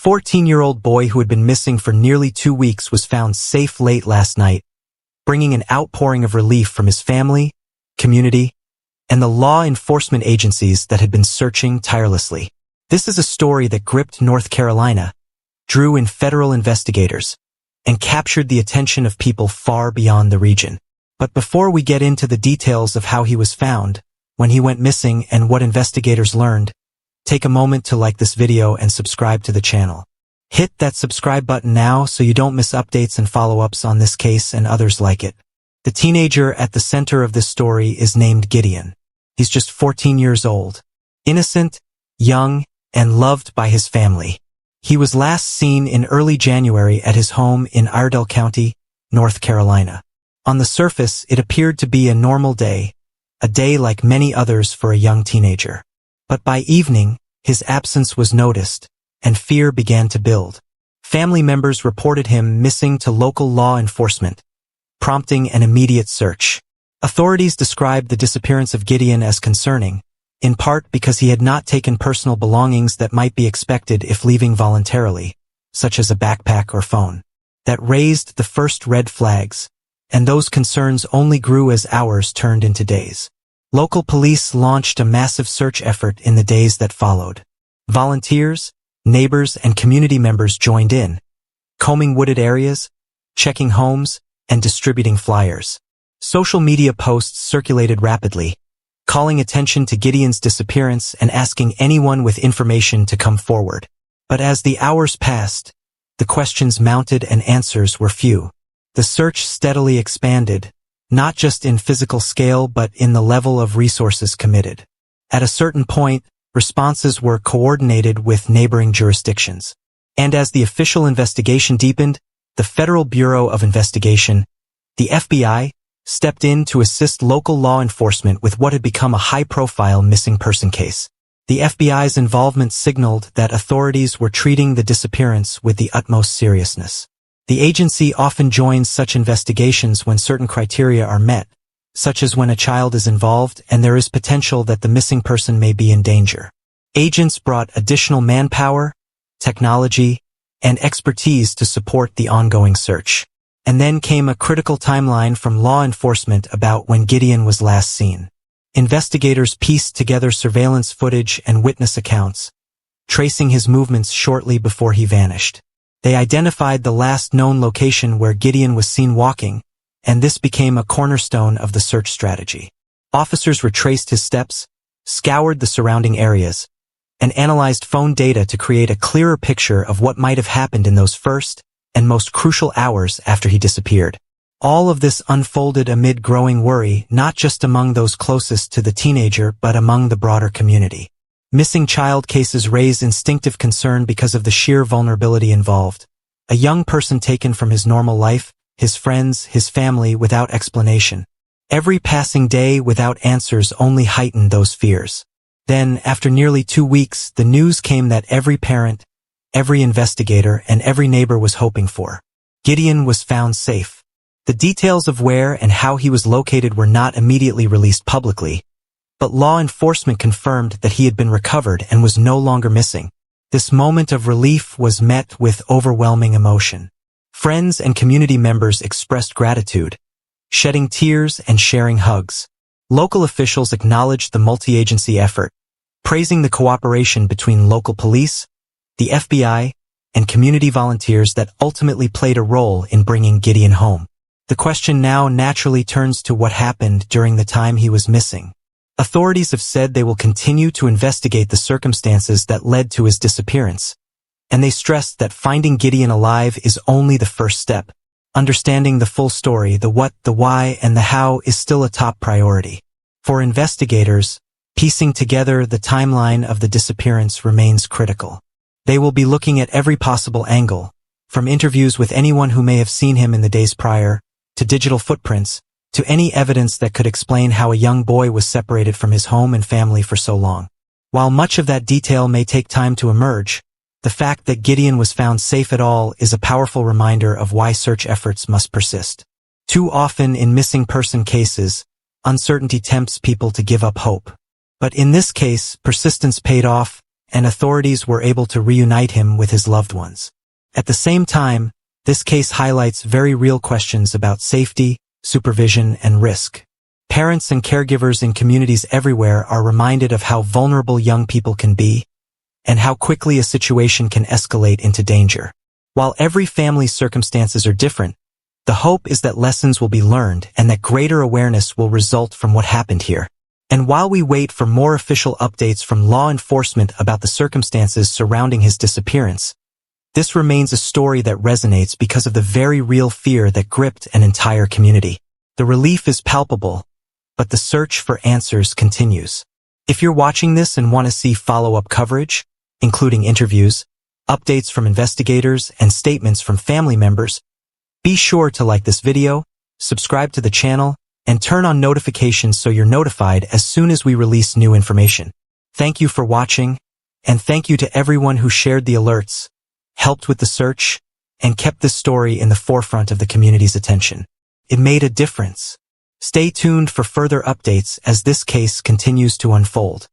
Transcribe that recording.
The 14-year-old boy who had been missing for nearly 2 weeks was found safe late last night, bringing an outpouring of relief from his family, community, and the law enforcement agencies that had been searching tirelessly. This is a story that gripped North Carolina, drew in federal investigators, and captured the attention of people far beyond the region. But before we get into the details of how he was found, when he went missing, and what investigators learned, take a moment to like this video and subscribe to the channel. Hit that subscribe button now so you don't miss updates and follow-ups on this case and others like it. The teenager at the center of this story is named Gideon. He's just 14 years old, innocent, young, and loved by his family. He was last seen in early January at his home in Iredell County, North Carolina. On the surface, it appeared to be a normal day, a day like many others for a young teenager. But by evening, his absence was noticed, and fear began to build. Family members reported him missing to local law enforcement, prompting an immediate search. Authorities described the disappearance of Gideon as concerning, in part because he had not taken personal belongings that might be expected if leaving voluntarily, such as a backpack or phone. That raised the first red flags, and those concerns only grew as hours turned into days. Local police launched a massive search effort in the days that followed. Volunteers, neighbors, and community members joined in, combing wooded areas, checking homes, and distributing flyers. Social media posts circulated rapidly, calling attention to Gideon's disappearance and asking anyone with information to come forward. But as the hours passed, the questions mounted and answers were few. The search steadily expanded, not just in physical scale but in the level of resources committed. At a certain point, responses were coordinated with neighboring jurisdictions. And as the official investigation deepened, the Federal Bureau of Investigation, the FBI, stepped in to assist local law enforcement with what had become a high-profile missing person case. The FBI's involvement signaled that authorities were treating the disappearance with the utmost seriousness. The agency often joins such investigations when certain criteria are met, such as when a child is involved and there is potential that the missing person may be in danger. Agents brought additional manpower, technology, and expertise to support the ongoing search. And then came a critical timeline from law enforcement about when Gideon was last seen. Investigators pieced together surveillance footage and witness accounts, tracing his movements shortly before he vanished. They identified the last known location where Gideon was seen walking, and this became a cornerstone of the search strategy. Officers retraced his steps, scoured the surrounding areas, and analyzed phone data to create a clearer picture of what might have happened in those first and most crucial hours after he disappeared. All of this unfolded amid growing worry, not just among those closest to the teenager but among the broader community. Missing child cases raise instinctive concern because of the sheer vulnerability involved. A young person taken from his normal life, his friends, his family without explanation. Every passing day without answers only heightened those fears. Then, after nearly 2 weeks, the news came that every parent, every investigator, and every neighbor was hoping for. Gideon was found safe. The details of where and how he was located were not immediately released publicly, but law enforcement confirmed that he had been recovered and was no longer missing. This moment of relief was met with overwhelming emotion. Friends and community members expressed gratitude, shedding tears and sharing hugs. Local officials acknowledged the multi-agency effort, praising the cooperation between local police, the FBI, and community volunteers that ultimately played a role in bringing Gideon home. The question now naturally turns to what happened during the time he was missing. Authorities have said they will continue to investigate the circumstances that led to his disappearance, and they stressed that finding Gideon alive is only the first step. Understanding the full story, the what, the why, and the how is still a top priority. For investigators, piecing together the timeline of the disappearance remains critical. They will be looking at every possible angle, from interviews with anyone who may have seen him in the days prior, to digital footprints, to any evidence that could explain how a young boy was separated from his home and family for so long. While much of that detail may take time to emerge, the fact that Gideon was found safe at all is a powerful reminder of why search efforts must persist. Too often in missing person cases, uncertainty tempts people to give up hope. But in this case, persistence paid off, and authorities were able to reunite him with his loved ones. At the same time, this case highlights very real questions about safety, supervision, and risk. Parents and caregivers in communities everywhere are reminded of how vulnerable young people can be and how quickly a situation can escalate into danger. While every family's circumstances are different, the hope is that lessons will be learned and that greater awareness will result from what happened here. And while we wait for more official updates from law enforcement about the circumstances surrounding his disappearance, this remains a story that resonates because of the very real fear that gripped an entire community. The relief is palpable, but the search for answers continues. If you're watching this and want to see follow-up coverage, including interviews, updates from investigators, and statements from family members, be sure to like this video, subscribe to the channel, and turn on notifications so you're notified as soon as we release new information. Thank you for watching, and thank you to everyone who shared the alerts, helped with the search, and kept this story in the forefront of the community's attention. It made a difference. Stay tuned for further updates as this case continues to unfold.